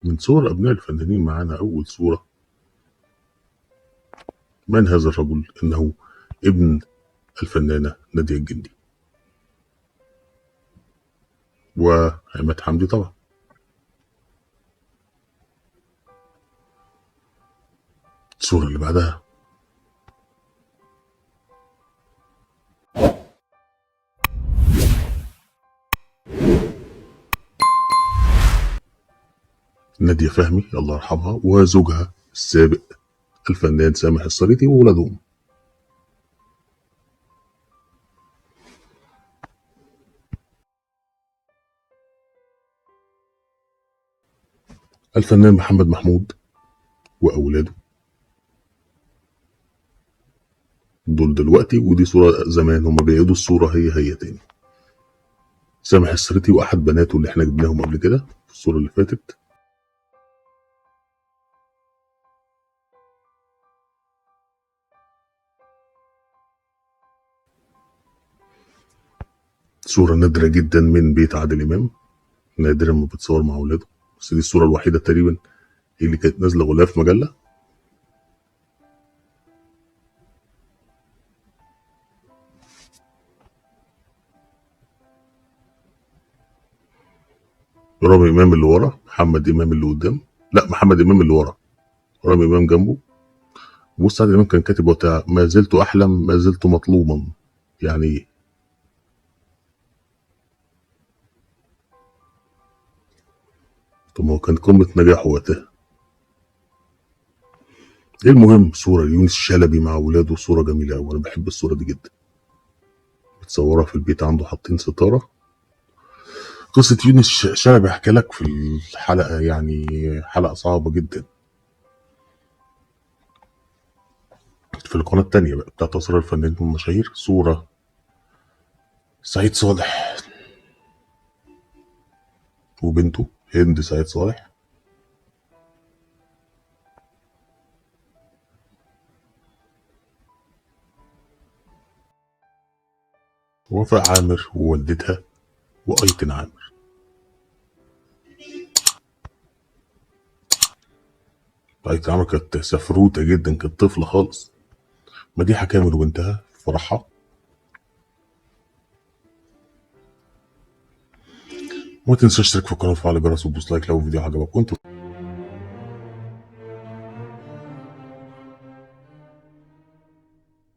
من صور أبناء الفنانين معانا أول صورة. من هذا الرجل؟ إنه ابن الفنانة نادية الجندي وعماد حمدي طبعا. الصورة اللي بعدها نادية فهمي الله يرحمها وزوجها السابق الفنان سامح الصريتي وولادهم. الفنان محمد محمود وأولاده دول دلوقتي، ودي صورة زمان، هما بيعيدوا الصورة هي تاني. سامح الصريتي وأحد بناته اللي احنا جبناهم قبل كده في الصورة اللي فاتت. صورة نادرة جدا من بيت عادل إمام، نادرا ما بتصور مع أولاده، بس دي الصورة الوحيدة تقريبا اللي كانت نازلة غلاف مجلة. رامي إمام اللي ورا، محمد إمام اللي قدام، لا محمد إمام اللي ورا، رامي إمام جنبه. بص عادل إمام كان كاتب وقتها ما زلت أحلم ما زلت مطلوبا، يعني إيه؟ طب ما هو كان قمة نجاحه وقتها. المهم صورة يونس شلبي مع ولاده، صورة جميلة أوي، أنا بحب الصورة دي جدا. متصورة في البيت عنده، حاطين ستارة. قصة يونس شلبي أحكي لك في الحلقة، يعني حلقة صعبة جدا في القناة التانية بقى بتاعت أسرار الفنانين والمشاهير. صورة سعيد صالح وبنته هند سعيد صالح، وفاء عامر ووالدتها وأيتن عامر. أيتن عامر كانت سفروتة جدا، كانت طفلة خالص. مديحة كامل وبنتها في فرحها. وما تنساش تشترك في القناة وتفعل الجرس وتدوس لايك لو الفيديو عجبك. وانتوا